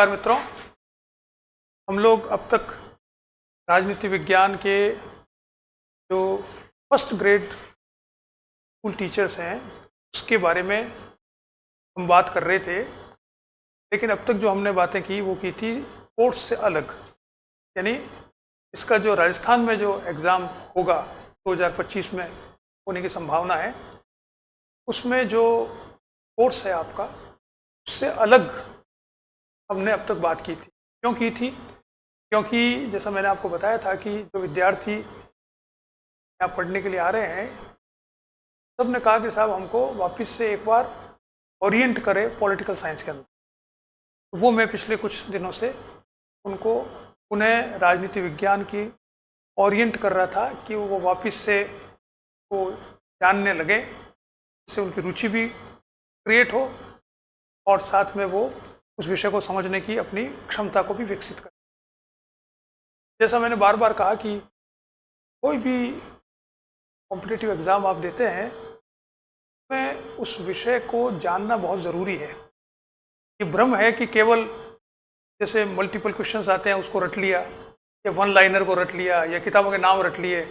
नमस्कार मित्रों, हम लोग अब तक राजनीति विज्ञान के जो फर्स्ट ग्रेड स्कूल टीचर्स हैं उसके बारे में हम बात कर रहे थे। लेकिन अब तक जो हमने बातें की वो की थी कोर्स से अलग, यानी इसका जो राजस्थान में जो एग्ज़ाम होगा 2025 में होने की संभावना है, उसमें जो कोर्स है आपका उससे अलग हमने अब तक बात की थी। क्यों की थी? क्योंकि जैसा मैंने आपको बताया था कि जो विद्यार्थी यहाँ पढ़ने के लिए आ रहे हैं सब ने कहा कि साहब हमको वापस से एक बार ओरिएंट करें पॉलिटिकल साइंस के अंदर। वो मैं पिछले कुछ दिनों से उनको उन्हें राजनीति विज्ञान की ओरिएंट कर रहा था कि वो वापस से वो जानने लगे, इससे उनकी रुचि भी क्रिएट हो और साथ में वो उस विषय को समझने की अपनी क्षमता को भी विकसित करें। जैसा मैंने बार बार कहा कि कोई भी कॉम्पिटिटिव एग्ज़ाम आप देते हैं उसमें उस विषय को जानना बहुत ज़रूरी है। ये भ्रम है कि केवल जैसे मल्टीपल क्वेश्चंस आते हैं उसको रट लिया या वन लाइनर को रट लिया या किताबों के नाम रट लिए,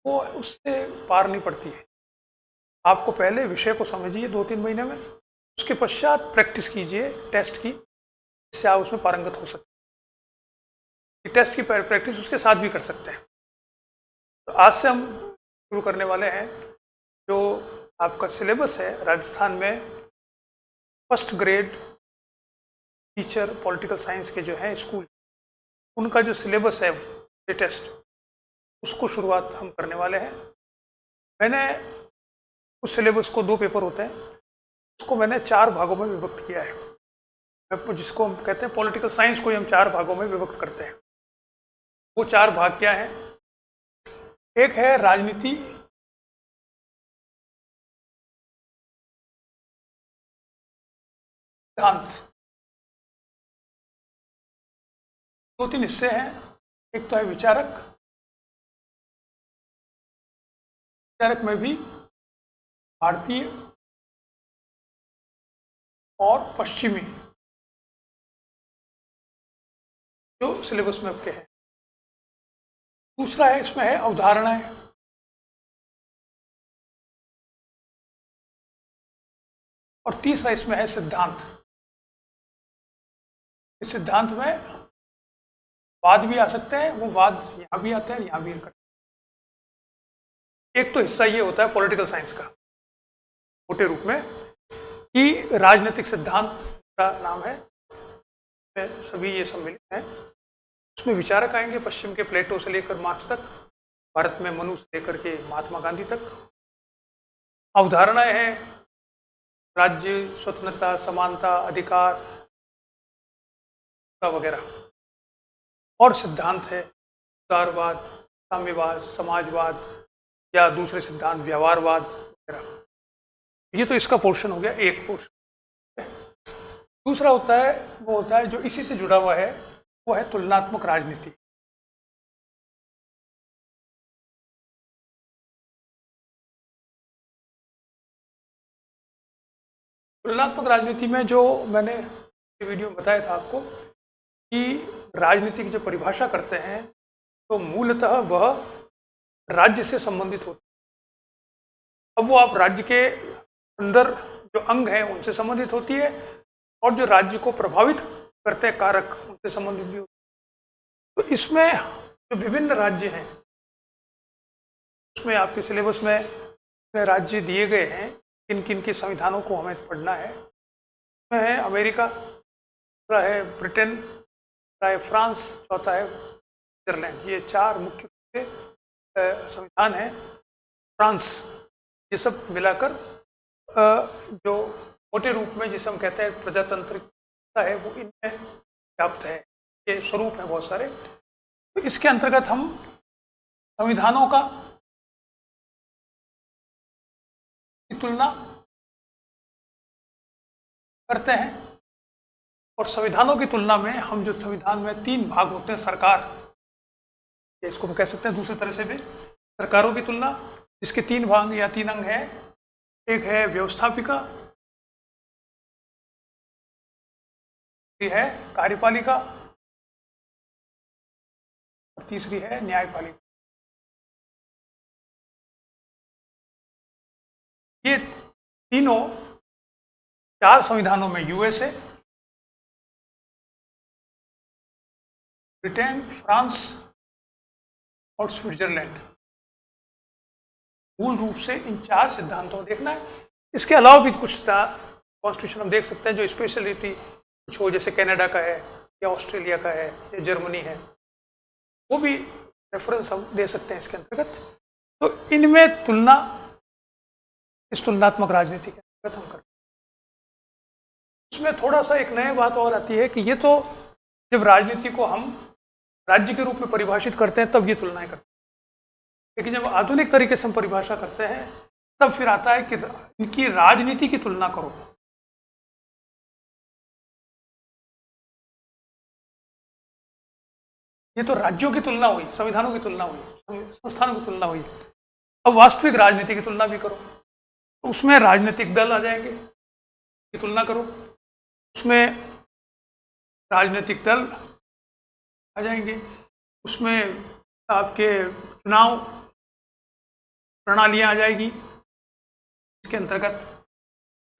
वो उससे पार नहीं पड़ती है। आपको पहले विषय को समझिए 2-3 महीने में, उसके पश्चात प्रैक्टिस कीजिए टेस्ट की, इससे आप उसमें पारंगत हो सकते हैं। टेस्ट की प्रैक्टिस उसके साथ भी कर सकते हैं। तो आज से हम शुरू करने वाले हैं जो आपका सिलेबस है राजस्थान में first grade teacher political science के जो हैं स्कूल, उनका जो सिलेबस है लेटेस्ट, उसको शुरुआत हम करने वाले हैं। मैंने उस सिलेबस को 2 पेपर होते हैं, उसको मैंने 4 भागों में विभक्त किया है। जिसको हम कहते हैं पॉलिटिकल साइंस को ही हम 4 भागों में विभक्त करते हैं। वो 4 भाग क्या हैं? एक है राजनीति, सिद्धांत, 2-3 हिस्से हैं। एक तो है विचारक, विचारक में भी भारतीय और पश्चिमी जो सिलेबस में आपके हैं। दूसरा है इसमें है अवधारणाएं, और तीसरा इसमें है सिद्धांत। इस सिद्धांत में वाद भी आ सकते हैं, वो वाद यहाँ भी आते हैं, यहाँ भी करते हैं। एक तो हिस्सा ये होता है पॉलिटिकल साइंस का मोटे रूप में कि राजनीतिक सिद्धांत का नाम है, में सभी ये सम्मिलित हैं। उसमें विचारक आएंगे पश्चिम के प्लेटो से लेकर मार्क्स तक, भारत में मनु से लेकर के महात्मा गांधी तक। अवधारणाएं हैं राज्य, स्वतंत्रता, समानता, अधिकार वगैरह। और सिद्धांत है उदारवाद, साम्यवाद, समाजवाद या दूसरे सिद्धांत व्यवहारवाद वगैरह। ये तो इसका पोर्शन हो गया, एक पोर्शन। दूसरा होता है वो होता है जो इसी से जुड़ा हुआ है, वो है तुलनात्मक राजनीति। तुलनात्मक राजनीति में जो मैंने वीडियो में बताया था आपको कि राजनीति की जो परिभाषा करते हैं तो मूलतः वह राज्य से संबंधित होती है। अब वो आप राज्य के अंदर जो अंग हैं उनसे संबंधित होती है, और जो राज्य को प्रभावित करते हैं कारक उनसे संबंधित भी होती है। तो इसमें जो विभिन्न राज्य हैं उसमें आपके सिलेबस में राज्य दिए गए हैं, किन किन के संविधानों को हमें पढ़ना है। इसमें है अमेरिका, दूसरा है ब्रिटेन, तीसरा है फ्रांस, चौथा है स्विट्जरलैंड। ये 4 मुख्य संविधान हैं। फ्रांस, ये सब मिलाकर जो मोटे रूप में जिसे हम कहते हैं प्रजातांत्रिक है वो इनमें व्याप्त है। ये स्वरूप हैं बहुत सारे। तो इसके अंतर्गत हम संविधानों का तुलना करते हैं, और संविधानों की तुलना में हम जो संविधान में 3 भाग होते हैं, सरकार, इसको हम कह सकते हैं दूसरी तरह से भी सरकारों की तुलना, जिसके 3 भाग या 3 अंग हैं। एक है व्यवस्थापिका, दूसरी है कार्यपालिका और तीसरी है न्यायपालिका। ये तीनों 4 संविधानों में, यूएसए, ब्रिटेन, फ्रांस और स्विट्जरलैंड, मूल रूप से इन 4 सिद्धांतों को देखना है। इसके अलावा भी कुछ कॉन्स्टिट्यूशन हम देख सकते हैं जो स्पेशलिटी कुछ हो, जैसे कनाडा का है या ऑस्ट्रेलिया का है या जर्मनी है, वो भी रेफरेंस हम दे सकते हैं इसके अंतर्गत। तो इनमें तुलना, इस तुलनात्मक राजनीति के अंतर्गत हम करते हैं। उसमें थोड़ा सा एक नई बात और आती है कि ये तो जब राजनीति को हम राज्य के रूप में परिभाषित करते हैं तब ये तुलनाएं करते हैं, लेकिन जब आधुनिक तरीके से हम परिभाषा करते हैं तब फिर आता है कि इनकी राजनीति की तुलना करो। ये तो राज्यों की तुलना हुई, संविधानों की तुलना हुई, संस्थानों की तुलना हुई। अब वास्तविक राजनीति की तुलना भी करो, तो उसमें राजनीतिक दल आ जाएंगे की तुलना करो, उसमें राजनीतिक दल आ जाएंगे, उसमें आपके चुनाव प्रणालियां आ जाएगी, इसके अंतर्गत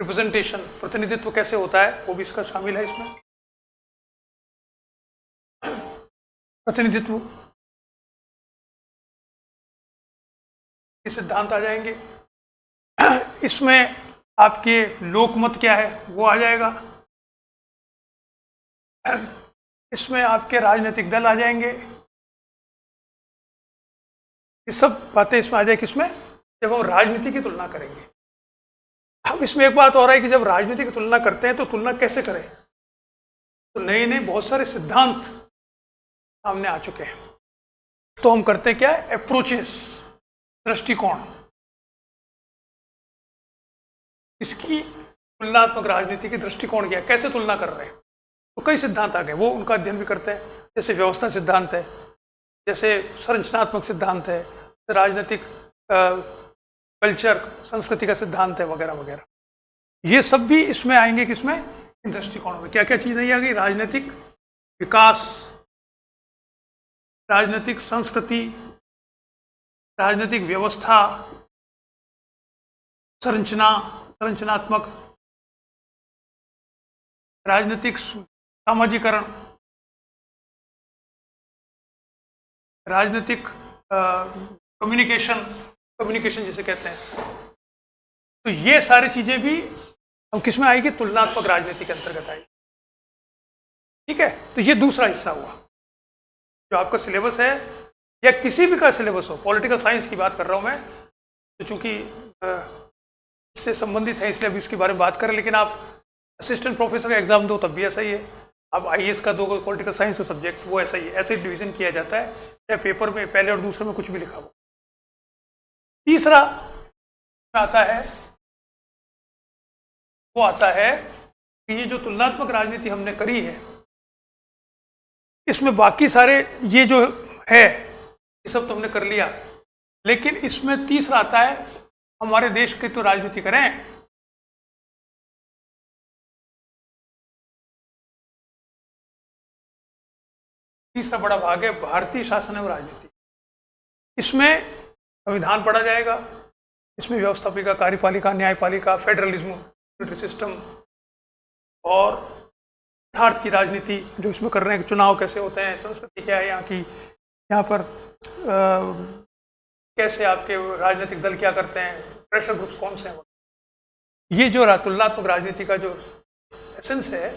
रिप्रेजेंटेशन, प्रतिनिधित्व कैसे होता है वो भी इसका शामिल है। इसमें प्रतिनिधित्व के सिद्धांत आ जाएंगे, इसमें आपके लोकमत क्या है वो आ जाएगा, इसमें आपके राजनीतिक दल आ जाएंगे, ये सब बातें इसमें आ जाए किसमें, जब हम राजनीति की तुलना करेंगे। अब इसमें एक बात और है कि जब राजनीति की तुलना करते हैं तो तुलना कैसे करें, तो नए नए बहुत सारे सिद्धांत सामने आ चुके हैं। तो हम करते क्या है, अप्रोचेस, दृष्टिकोण, इसकी तुलनात्मक राजनीति की दृष्टिकोण क्या है, कैसे तुलना कर रहे हैं। तो कई सिद्धांत आ गए, वो उनका अध्ययन भी करते हैं, जैसे व्यवस्था सिद्धांत है, जैसे संरचनात्मक सिद्धांत है, राजनीतिक कल्चर, संस्कृति का सिद्धांत है, वगैरह वगैरह। ये सब भी इसमें आएंगे किसमें, इन दृष्टिकोणों में। क्या क्या चीज़ नहीं आ गई, राजनीतिक विकास, राजनीतिक संस्कृति, राजनीतिक व्यवस्था, संरचनात्मक, राजनीतिक सामाजिकरण, राजनीतिक कम्युनिकेशन जिसे कहते हैं। तो ये सारी चीजें भी हम किस में आएगी, तुलनात्मक राजनीति के अंतर्गत आएगी। ठीक है, तो ये दूसरा हिस्सा हुआ जो आपका सिलेबस है, या किसी भी का सिलेबस हो, पॉलिटिकल साइंस की बात कर रहा हूं मैं, तो चूंकि इससे संबंधित है इसलिए अभी उसके बारे में बात करें, लेकिन आप असिस्टेंट प्रोफेसर का एग्जाम दो तब भी ऐसा ही है, आप आईएएस का दो, पॉलिटिकल साइंस का सब्जेक्ट, वो ऐसा ही है, ऐसे डिवीजन किया जाता है, चाहे पेपर में पहले और दूसरे में कुछ भी लिखा हो। तीसरा आता है, वो आता है कि ये जो तुलनात्मक राजनीति हमने करी है, इसमें बाकी सारे ये जो है ये सब तो हमने कर लिया, लेकिन इसमें तीसरा आता है, हमारे देश की तो राजनीति करें, तीसरा बड़ा भाग है भारतीय शासन एवं राजनीति। इसमें संविधान पढ़ा जाएगा, इसमें व्यवस्थापिका, कार्यपालिका, न्यायपालिका, फेडरलिज्म सिस्टम और यथार्थ की राजनीति जो इसमें कर रहे हैं, चुनाव कैसे होते हैं, संस्कृति क्या है यहाँ की, यहाँ पर कैसे आपके राजनीतिक दल क्या करते हैं, प्रेशर ग्रुप्स कौन से हैं। ये जो तुलनात्मक राजनीति का जो एसेंस है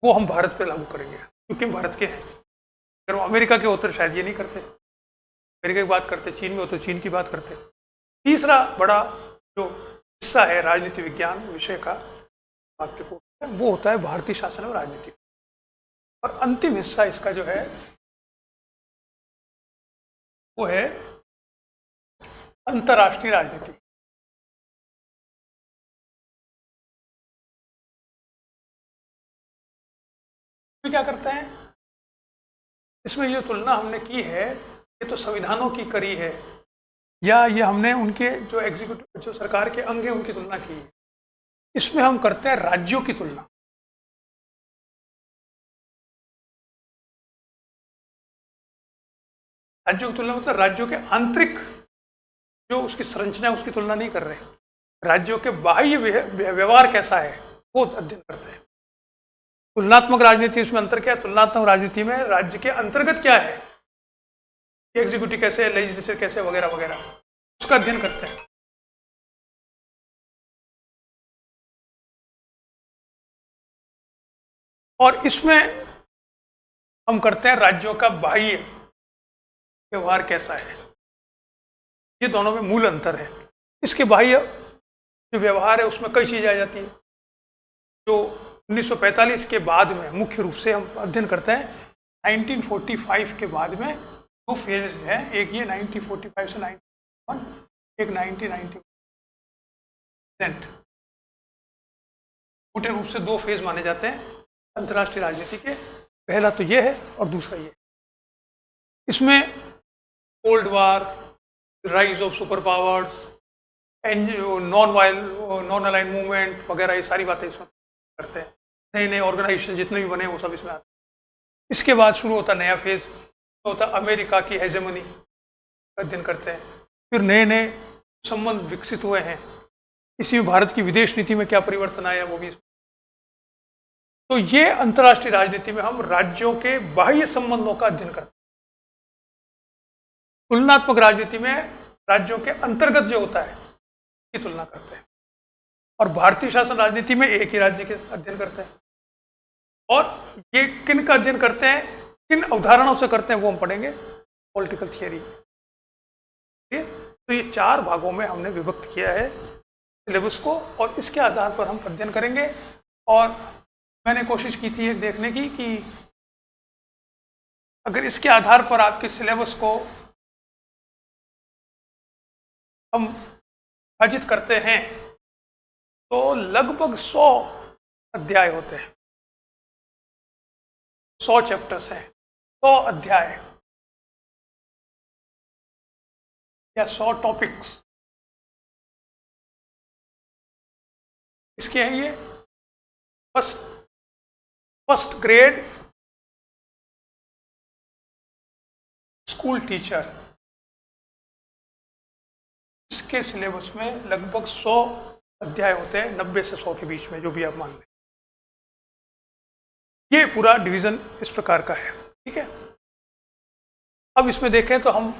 वो हम भारत पे लागू करेंगे, क्योंकि हम भारत के हैं। अगर वो अमेरिका के होते शायद ये नहीं करते, अमेरिका की बात करते, चीन में होते चीन की बात करते। तीसरा बड़ा जो हिस्सा है राजनीति विज्ञान विषय का आपके को, वो होता है भारतीय शासन और राजनीति। और अंतिम हिस्सा इसका जो है वो है अंतर्राष्ट्रीय राजनीति। क्या करते हैं इसमें, ये तुलना हमने की है ये तो संविधानों की करी है, या ये हमने उनके जो एग्जीक्यूटिव जो सरकार के अंग है उनकी तुलना की है। इसमें हम करते हैं राज्यों की तुलना। राज्यों की तुलना मतलब राज्यों के आंतरिक जो उसकी संरचना है उसकी तुलना नहीं कर रहे, राज्यों के बाह्य व्यवहार कैसा है वो अध्ययन करते हैं। तुलनात्मक राजनीति उसमें अंतर क्या है? तुलनात्मक राजनीति में राज्य के अंतर्गत क्या है, एग्जीक्यूटिव कैसे है, लेजिस्लेचर कैसे, वगैरह वगैरह, उसका अध्ययन करते हैं। और इसमें हम करते हैं राज्यों का बाह्य व्यवहार कैसा है, ये दोनों में मूल अंतर है। इसके बाह्य जो व्यवहार है उसमें कई चीजें आ जाती है जो 1945 के बाद में मुख्य रूप से हम अध्ययन करते हैं। 1945 के बाद में दो फेज हैं, एक ये 1945 से 1991, एक 1990। मोटे रूप से दो फेज माने जाते हैं अंतर्राष्ट्रीय राजनीति के, पहला तो ये है और दूसरा ये। इसमें cold war, rise of super powers, non align movement वगैरह, ये सारी बातें इसमें करते हैं। नए नए ऑर्गेनाइजेशन जितने भी बने वो सब इसमें आते हैं। इसके बाद शुरू होता नया फेज, होता अमेरिका की हेजेमनी का अध्ययन करते हैं। फिर नए नए संबंध विकसित हुए हैं, इसी में भारत की विदेश नीति में क्या परिवर्तन आया वो भी। तो ये अंतर्राष्ट्रीय राजनीति में हम राज्यों के बाह्य संबंधों का अध्ययन करते हैं। तुलनात्मक राजनीति में राज्यों के अंतर्गत जो होता है की तुलना करते हैं। और भारतीय शासन राजनीति में एक ही राज्य के अध्ययन करते हैं। और ये किन का अध्ययन करते हैं, किन अवधारणाओं से करते हैं वो हम पढ़ेंगे, पॉलिटिकल थियरी। तो ये चार भागों में हमने विभक्त किया है सिलेबस को, और इसके आधार पर हम अध्ययन करेंगे। और मैंने कोशिश की थी देखने की कि अगर इसके आधार पर आपके सिलेबस को हम विभाजित करते हैं तो लगभग 100 अध्याय होते हैं, 100 चैप्टर्स हैं, 100 अध्याय या 100 टॉपिक्स। इसके हैं ये फर्स्ट ग्रेड स्कूल टीचर, इसके सिलेबस में लगभग 100 अध्याय होते हैं, 90 से 100 के बीच में, जो भी आप मान लें। ये पूरा डिवीजन इस प्रकार का है, ठीक है। अब इसमें देखें तो हम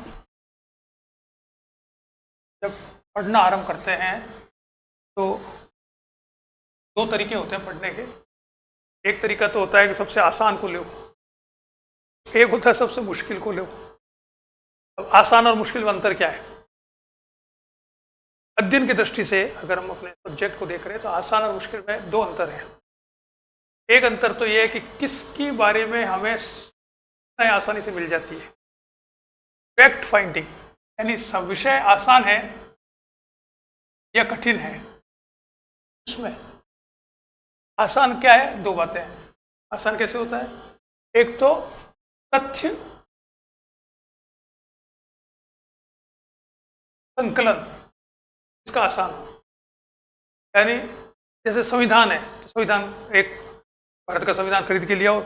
जब पढ़ना आरंभ करते हैं तो दो तरीके होते हैं पढ़ने के। एक तरीका तो होता है कि सबसे आसान को लो, एक होता है सबसे मुश्किल को लो। अब आसान और मुश्किल में अंतर क्या है? अध्ययन की दृष्टि से अगर हम अपने सब्जेक्ट को देख रहे हैं तो आसान और मुश्किल में दो अंतर है। एक अंतर तो यह है कि किसके बारे में हमें आसानी से मिल जाती है, फैक्ट फाइंडिंग, यानी सब विषय आसान है या कठिन है। उसमें आसान क्या है? दो बातें हैं। आसान कैसे होता है? एक तो तथ्य संकलन, इसका आसान हो, यानी जैसे संविधान है तो संविधान, एक भारत का संविधान खरीद के लिया हो,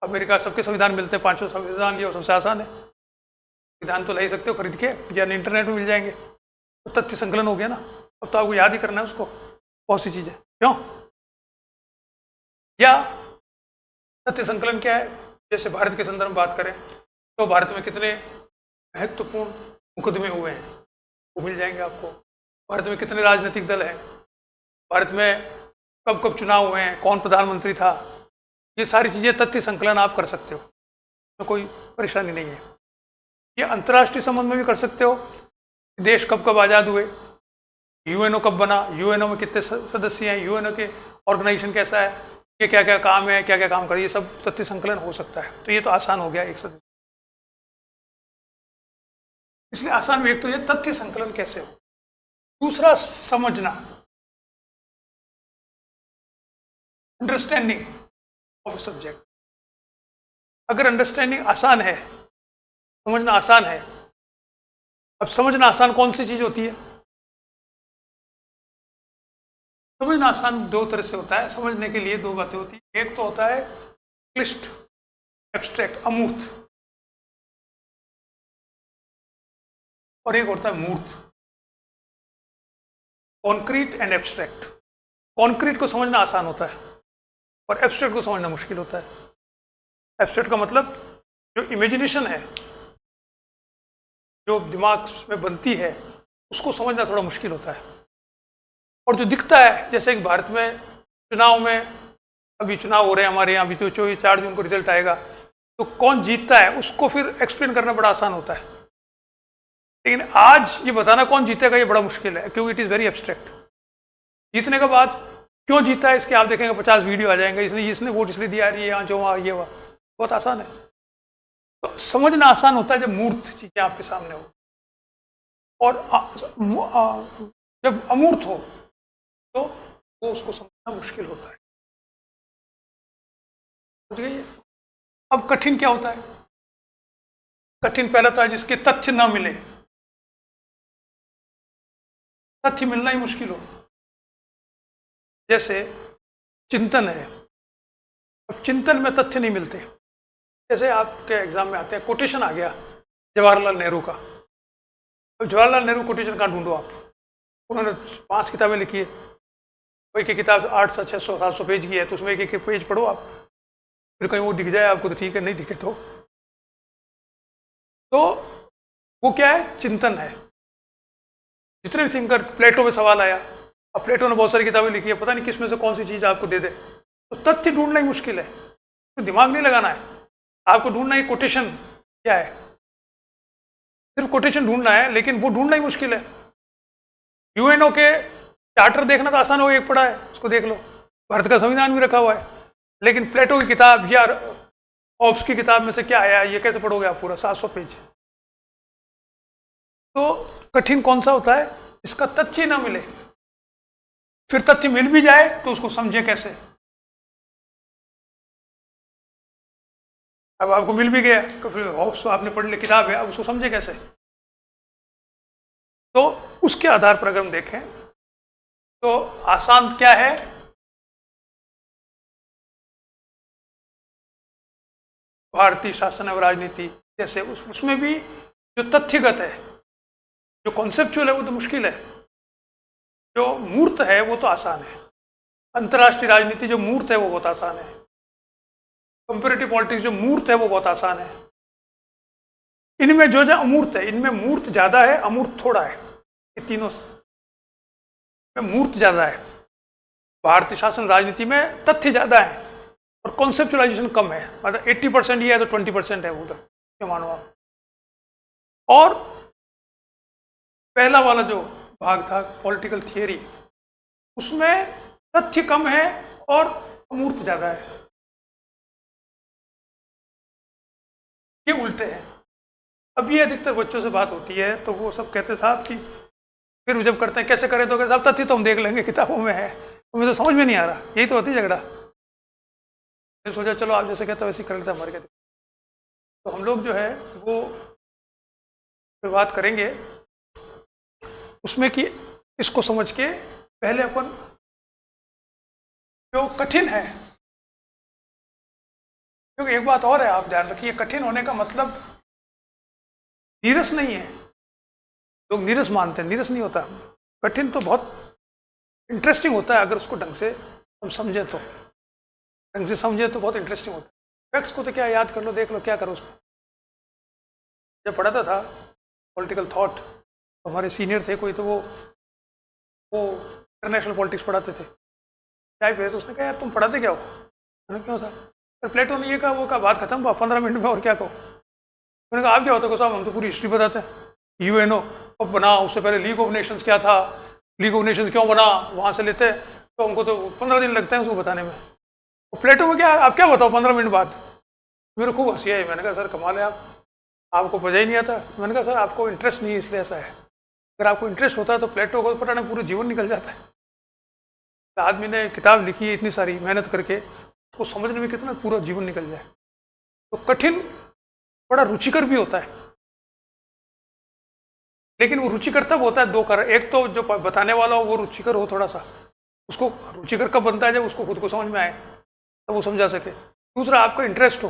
अमेरिका सबके संविधान मिलते हैं, 500 संविधान लिया हो, सबसे आसान है। संविधान तो ले ही सकते हो खरीद के, या इंटरनेट में मिल जाएंगे। तो तथ्य संकलन हो गया ना, अब तो आपको याद ही करना है उसको, बहुत सी चीजें, क्यों? या तथ्य संकलन क्या है? जैसे भारत के संदर्भ में बात करें तो भारत में कितने महत्वपूर्ण मुकदमे हुए हैं वो मिल जाएंगे आपको। भारत में कितने राजनीतिक दल हैं, भारत में कब कब चुनाव हुए हैं, कौन प्रधानमंत्री था, ये सारी चीज़ें तथ्य संकलन आप कर सकते हो, तो कोई परेशानी नहीं है। ये अंतर्राष्ट्रीय संबंध में भी कर सकते हो, देश कब कब आज़ाद हुए, यूएनओ कब बना, यूएनओ में कितने सदस्य हैं, यूएनओ के ऑर्गेनाइजेशन कैसा है, ये क्या क्या काम है, क्या क्या काम करे, ये सब तथ्य संकलन हो सकता है। तो ये तो आसान हो गया एक सदस्य। इसलिए आसान में एक तो ये तथ्य संकलन कैसे हो, दूसरा समझना, अंडरस्टैंडिंग ऑफ ए सब्जेक्ट। अगर अंडरस्टैंडिंग आसान है, समझना आसान है। अब समझना आसान कौन सी चीज होती है? समझना आसान दो तरह से होता है। समझने के लिए दो बातें होती है, एक तो होता है क्लिष्ट, एब्स्ट्रैक्ट, अमूर्त, और एक होता है मूर्त, कॉन्क्रीट एंड एब्स्ट्रैक्ट। कॉन्क्रीट को समझना आसान होता है और एब्स्ट्रैक्ट को समझना मुश्किल होता है। एब्स्ट्रैक्ट का मतलब जो इमेजिनेशन है, जो दिमाग में बनती है, उसको समझना थोड़ा मुश्किल होता है। और जो दिखता है, जैसे कि भारत में चुनाव में, अभी चुनाव हो रहे हैं हमारे यहाँ, अभी तो 4 जून को रिजल्ट आएगा, तो कौन जीतता है उसको फिर एक्सप्लेन करना बड़ा आसान होता है। लेकिन आज ये बताना कौन जीतेगा ये बड़ा मुश्किल है, क्योंकि इट इज़ वेरी एब्स्ट्रैक्ट। जीतने के बाद क्यों जीता है इसके आप देखेंगे 50 वीडियो आ जाएंगे, इसने वोट इसलिए दिया, रही है यहाँ जो वहाँ ये हुआ, बहुत आसान है। तो समझना आसान होता है जब मूर्त चीज़ें आपके सामने हो, और जब अमूर्त हो तो वो उसको समझना मुश्किल होता है। समझ गए? अब कठिन क्या होता है? कठिन पहला तो है जिसके तथ्य ना मिले, तथ्य मिलना ही मुश्किल हो। जैसे चिंतन है, अब चिंतन में तथ्य नहीं मिलते। जैसे आपके एग्जाम में आते हैं, कोटेशन आ गया जवाहरलाल नेहरू का, अब जवाहरलाल नेहरू कोटेशन कहाँ ढूंढो आप? उन्होंने 5 किताबें लिखी है, कोई की किताब 800, 600, 700 पेज की है, तो उसमें एक पेज पढ़ो आप, फिर कहीं वो दिख जाए आपको तो ठीक है, नहीं दिखे तो वो क्या है? चिंतन है। जितने भी थिंकर, प्लेटो में सवाल आया, अब प्लेटो ने बहुत सारी किताबें लिखी है, पता नहीं किस में से कौन सी चीज़ आपको दे दे, तो तथ्य ढूंढना ही मुश्किल है, तो दिमाग नहीं लगाना है आपको, ढूंढना है कोटेशन क्या है, सिर्फ कोटेशन ढूंढना है, लेकिन वो ढूंढना ही मुश्किल है। यूएनओ के चार्टर देखना तो आसान हो, एक पढ़ा है उसको देख लो, भारत का संविधान भी रखा हुआ है, लेकिन प्लेटो की किताब या ऑब्स की किताब में से क्या आया ये कैसे पढ़ोगे आप पूरा 700 पेज? तो कठिन कौन सा होता है? इसका तथ्य ना मिले, फिर तथ्य मिल भी जाए तो उसको समझे कैसे। अब आपको मिल भी गया तो फिर ऑब्स आपने पढ़ ली किताब है, अब उसको समझे कैसे? तो उसके आधार पर अगर हम देखें तो आसान क्या है? भारतीय शासन और राजनीति जैसे उसमें भी जो तथ्यगत है, जो कॉन्सेप्चुअल है वो तो मुश्किल है, जो मूर्त है वो तो आसान है। अंतर्राष्ट्रीय राजनीति जो मूर्त है वो बहुत आसान है, कंपैरेटिव पॉलिटिक्स जो मूर्त है वो बहुत आसान है। इनमें जो अमूर्त है, इनमें मूर्त ज़्यादा है, अमूर्त थोड़ा है, ये तीनों में मूर्त ज़्यादा है। भारतीय शासन राजनीति में तथ्य ज़्यादा है और कॉन्सेप्चुअलाइजेशन कम है, मतलब 80% ये है तो 20% है उधर, क्यों मानो आप। और पहला वाला जो भाग था पॉलिटिकल थियरी, उसमें तथ्य कम है और अमूर्त ज़्यादा है, ये उल्टे हैं। अब ये अधिकतर बच्चों से बात होती है तो वो सब कहते साहब कि फिर जब करते हैं कैसे करें, तो कहते साहब तथ्य तो हम देख लेंगे किताबों में है, तो मुझे समझ में नहीं आ रहा, यही तो होती झगड़ा। फिर सोचा चलो आप जैसे कहते हो वैसे कर लेते हमारे कहते। तो हम लोग जो है वो फिर बात करेंगे उसमें कि इसको समझ के पहले अपन जो कठिन है, क्योंकि एक बात और है आप ध्यान रखिए, कठिन होने का मतलब नीरस नहीं है। लोग नीरस मानते हैं, नीरस नहीं होता। कठिन तो बहुत इंटरेस्टिंग होता है, अगर उसको ढंग से हम समझें तो, ढंग से समझें तो बहुत इंटरेस्टिंग होता है। फैक्ट्स को तो क्या याद कर लो, देख लो, क्या करो उसमें। जब पढ़ाता था पॉलिटिकल थॉट, तो हमारे सीनियर थे कोई, तो वो इंटरनेशनल पॉलिटिक्स पढ़ाते थे चाय पे, तो उसने कहा यार तुम पढ़ाते क्या हो? मैंने क्यों था? फिर प्लेटो ने ये कहा, वो कहा बात खत्म, 15 मिनट में और क्या कहो। मैंने कहा आप क्या होता है? साहब हम तो पूरी हिस्ट्री बताते हैं, यूएनओ कब बना, उससे पहले लीग ऑफ नेशंस क्या था, लीग ऑफ नेशंस क्यों बना, वहाँ से लेते हैं, तो हमको तो 15 दिन लगते हैं उसको बताने में। तो प्लेटो में क्या, आप क्या बताओ 15 मिनट बाद? मेरे खूब हंसी आई। मैंने कहा सर कमाल है, आपको पता ही नहीं आता। मैंने कहा सर आपको इंटरेस्ट नहीं है इसलिए ऐसा है, अगर आपको इंटरेस्ट होता है तो प्लेटो को पढ़ाने पूरा जीवन निकल जाता है। आदमी ने किताब लिखी है इतनी सारी मेहनत करके, उसको समझने में कितना पूरा जीवन निकल जाए। तो कठिन बड़ा रुचिकर भी होता है, लेकिन वो रुचिकर तब होता है दो कारण, एक तो जो बताने वाला हो वो रुचिकर हो थोड़ा सा, उसको रुचिकर कब बनता है जब उसको खुद को समझ में आए, तब वो समझा सके। दूसरा आपका इंटरेस्ट हो,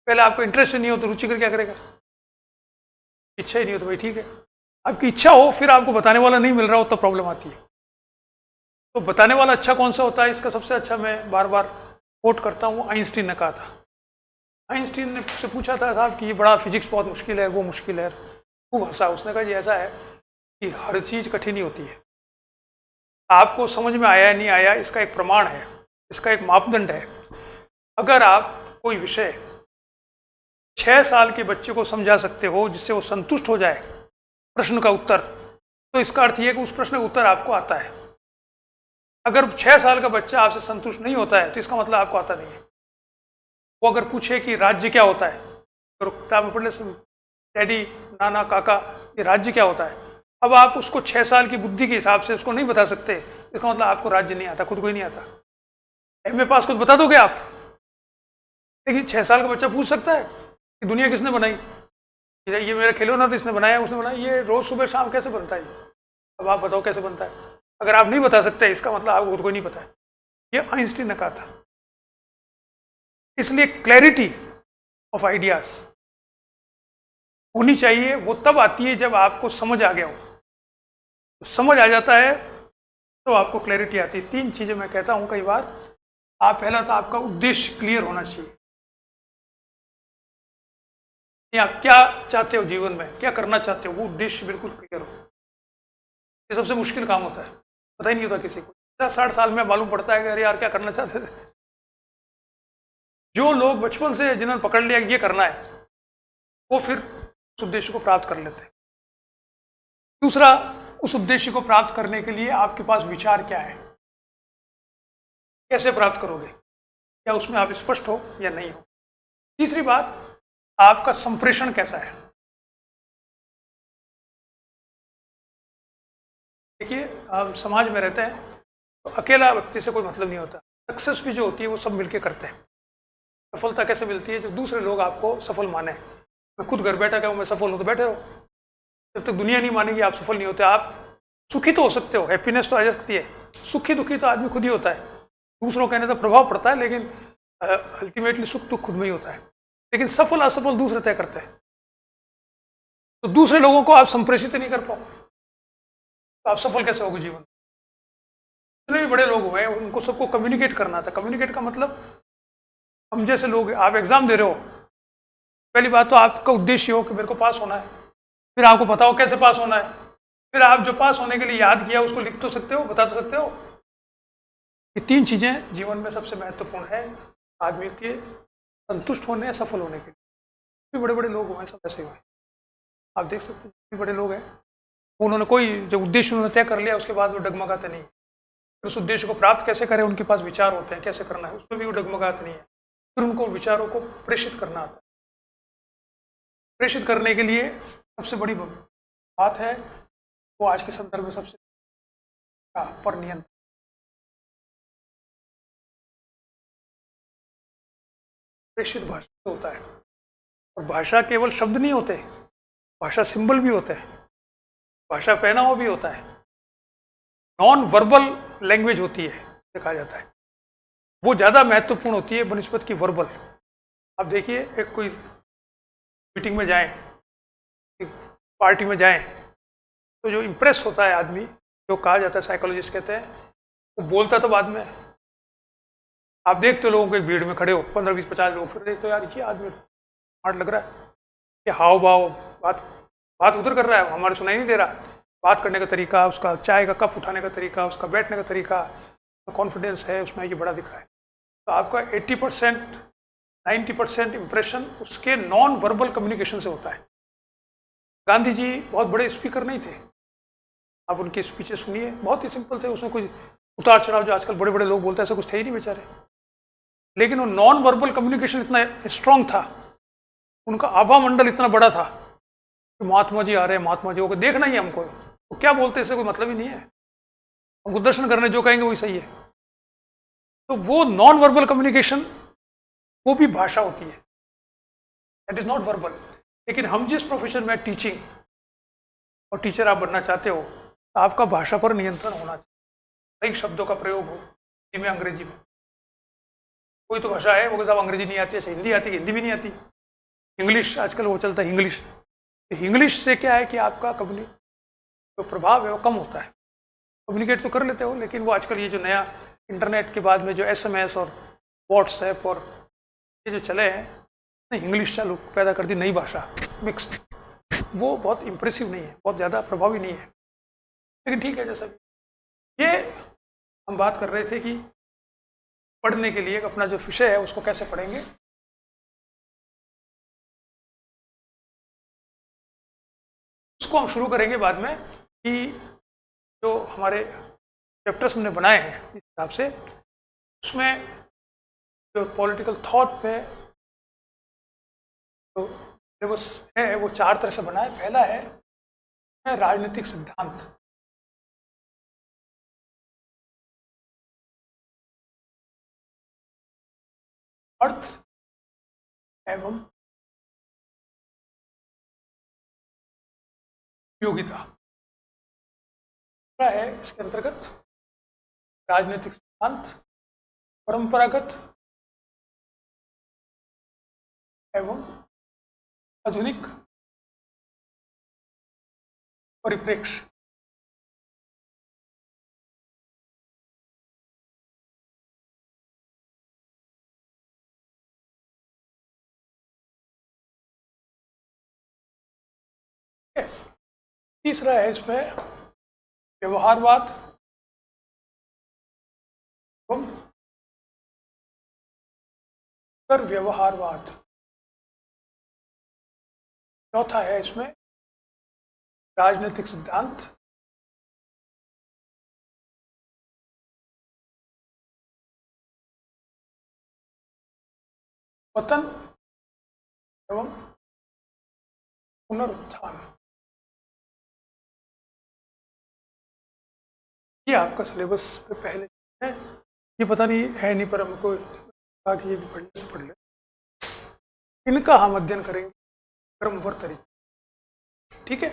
पहले आपको इंटरेस्ट नहीं हो तो रुचिकर क्या करेगा? इच्छा ही नहीं हो तो भाई ठीक है, आपकी इच्छा हो फिर आपको बताने वाला नहीं मिल रहा हो, तब प्रॉब्लम आती है। तो बताने वाला अच्छा कौन सा होता है, इसका सबसे अच्छा मैं बार बार कोट करता हूँ, आइंस्टीन ने कहा था। आइंस्टीन ने से पूछा था साहब कि ये बड़ा फिजिक्स बहुत मुश्किल है, वो मुश्किल है, खूब हंसा। उसने कहा जी ऐसा है कि हर चीज़ कठिन ही होती है, आपको समझ में आया नहीं आया इसका एक प्रमाण है, इसका एक मापदंड है। अगर आप कोई विषय 6 साल के बच्चे को समझा सकते हो जिससे वो संतुष्ट हो जाए प्रश्न का उत्तर, तो इसका अर्थ यह कि उस प्रश्न का उत्तर आपको आता है। अगर 6 साल का बच्चा आपसे संतुष्ट नहीं होता है तो इसका मतलब आपको आता नहीं है। वो अगर पूछे कि राज्य क्या होता है, अगर किताब में पढ़ने से डैडी नाना काका ये राज्य क्या होता है, अब आप उसको 6 साल की बुद्धि के हिसाब से उसको नहीं बता सकते, इसका मतलब आपको राज्य नहीं आता, खुद को ही नहीं आता। एमए पास खुद बता दोगे आप, लेकिन 6 साल का बच्चा पूछ सकता है कि दुनिया किसने बनाई, ये मेरा खिलौना तो इसने बनाया, उसने बनाया, ये रोज सुबह शाम कैसे बनता है, अब आप बताओ कैसे बनता है। अगर आप नहीं बता सकते इसका मतलब आपको खुद को नहीं पता है। ये आइंस्टीन ने कहा था। इसलिए क्लैरिटी ऑफ आइडियाज होनी चाहिए, वो तब आती है जब आपको समझ आ गया हो। तो समझ आ जाता है तो आपको क्लैरिटी आती है। 3 चीजें मैं कहता हूं कई बार। आप पहला तो आपका उद्देश्य क्लियर होना चाहिए, आप क्या चाहते हो जीवन में, क्या करना चाहते हो, वो उद्देश्य बिल्कुल क्लियर हो। ये सबसे मुश्किल काम होता है, पता ही नहीं होता किसी को। 60 साल में मालूम पड़ता है कि अरे यार क्या करना चाहते थे। जो लोग बचपन से जिन्होंने पकड़ लिया कि ये करना है, वो फिर उस उद्देश्य को प्राप्त कर लेते हैं। दूसरा, उस उद्देश्य को प्राप्त करने के लिए आपके पास विचार क्या है, कैसे प्राप्त करोगे, क्या उसमें आप स्पष्ट हो या नहीं हो। तीसरी बात, आपका संप्रेषण कैसा है। देखिए, आप समाज में रहते हैं तो अकेला व्यक्ति से कोई मतलब नहीं होता। सक्सेस भी जो होती है वो सब मिलके करते हैं। सफलता कैसे मिलती है, जो दूसरे लोग आपको सफल माने। मैं खुद घर बैठा कहूँ मैं सफल हूँ तो बैठे रहो, जब तक दुनिया नहीं मानेगी आप सफल नहीं होते। आप सुखी तो हो सकते हो, हैप्पीनेस तो आ सकती है, सुखी दुखी तो आदमी खुद ही होता है। दूसरों कहने का प्रभाव पड़ता है, लेकिन अल्टीमेटली सुख तो खुद में ही होता है। लेकिन सफल असफल दूसरे तय करते हैं। तो दूसरे लोगों को आप संप्रेषित नहीं कर पाओ तो आप सफल कैसे होगे जीवन। जितने भी बड़े लोग हुए उनको सबको कम्युनिकेट करना था। कम्युनिकेट का मतलब, हम जैसे लोग, आप एग्जाम दे रहे हो, पहली बात तो आपका उद्देश्य हो कि मेरे को पास होना है, फिर आपको पता हो कैसे पास होना है, फिर आप जो पास होने के लिए याद किया उसको लिख तो सकते हो, बता तो सकते हो। ये 3 चीजें जीवन में सबसे महत्वपूर्ण है आदमी के संतुष्ट होने, सफल होने के लिए। बड़े बड़े लोग हुए सब ऐसे हुए, आप देख सकते हैं। बड़े लोग हैं, उन्होंने कोई जो उद्देश्य उन्होंने तय कर लिया उसके बाद वो डगमगाते नहीं। उस उद्देश्य को प्राप्त कैसे करें, उनके पास विचार होते हैं कैसे करना है, उसमें भी वो डगमगाते नहीं है। फिर उनको विचारों को प्रेषित करना आता है। प्रेषित करने के लिए सबसे बड़ी बात है वो आज के संदर्भ में सबसे पर नियंत्रण। प्रेषित भाषा होता है, और भाषा केवल शब्द नहीं होते, भाषा सिंबल भी होते हैं, भाषा पहनावा भी होता है, नॉन वर्बल लैंग्वेज होती है देखा जाता है, वो ज़्यादा महत्वपूर्ण होती है बनिस्बत की वर्बल। आप देखिए, एक कोई मीटिंग में जाएं, एक पार्टी में जाएं, तो जो इम्प्रेस होता है आदमी, जो कहा जाता है, साइकोलॉजिस्ट कहते हैं, वो बोलता तो बाद में। आप देखते हो लोगों को एक भीड़ में खड़े हो 15 20 50 लोग, फिर देखते हो यार क्या आदमी स्मार्ट लग रहा है, ये हाव भाव, बात उधर कर रहा है, हमारे सुनाई नहीं दे रहा। बात करने का तरीका, उसका चाय का कप उठाने का तरीका, उसका बैठने का तरीका, कॉन्फिडेंस है उसमें, ये बड़ा दिख रहा है। तो आपका 80% 90% इम्प्रेशन उसके नॉन वर्बल कम्युनिकेशन से होता है। गांधी जी बहुत बड़े स्पीकर नहीं थे, आप उनके स्पीचेस सुनिए, बहुत ही सिंपल थे, उसमें कोई उतार चढ़ाव जो आजकल बड़े बड़े लोग बोलते हैं ऐसा कुछ थे ही नहीं बेचारे। लेकिन वो नॉन वर्बल कम्युनिकेशन इतना स्ट्रांग था, उनका आभा मंडल इतना बड़ा था कि महात्मा जी आ रहे हैं, महात्मा जी को देखना ही हमको, तो क्या बोलते इससे कोई मतलब ही नहीं है, हमको दर्शन करने जो कहेंगे वही सही है। तो वो नॉन वर्बल कम्युनिकेशन, वो भी भाषा होती है, दैट इज नॉट वर्बल। लेकिन हम जिस प्रोफेशन में टीचिंग और टीचर आप बनना चाहते हो, तो आपका भाषा पर नियंत्रण होना चाहिए। कई शब्दों का प्रयोग हो, हिंदी में अंग्रेजी में, कोई तो भाषा है वो कहता अंग्रेजी नहीं आती, अच्छा हिंदी आती, हिंदी भी नहीं आती, इंग्लिश आजकल वो चलता है इंग्लिश। तो इंग्लिश से क्या है कि आपका जो प्रभाव है वो कम होता है। कम्युनिकेट तो कर लेते हो, लेकिन वो आजकल ये जो नया इंटरनेट के बाद में जो SMS और व्हाट्सएप और ये जो चले हैं, इंग्लिश चालू पैदा कर दी, नई भाषा मिक्स, वो बहुत इम्प्रेसिव नहीं है, बहुत ज़्यादा प्रभावी नहीं है। लेकिन ठीक है, जैसा भी, ये हम बात कर रहे थे कि पढ़ने के लिए अपना जो विषय है उसको कैसे पढ़ेंगे। उसको हम शुरू करेंगे बाद में कि जो हमारे चैप्टर्स हमने बनाए हैं इस हिसाब से, उसमें जो पॉलिटिकल थॉट पे जो सिलेबस है वो 4 तरह से बना है। पहला है राजनीतिक सिद्धांत, अर्थ एवं उपयोगिता। क्या है इसके अंतर्गत? राजनीतिक सिद्धांत, परंपरागत एवं आधुनिक परिप्रेक्ष्य। तीसरा है इसमें व्यवहारवाद एवं व्यवहारवाद। चौथा है इसमें राजनीतिक सिद्धांत, पतन एवं पुनरुत्थान। ये आपका सिलेबस पे पहले है, ये पता नहीं है नहीं, पर हमको कहा कि ये भी पढ़ने से पढ़ ले। इनका हम अध्ययन करेंगे क्रमबद्ध तरीके, ठीक है।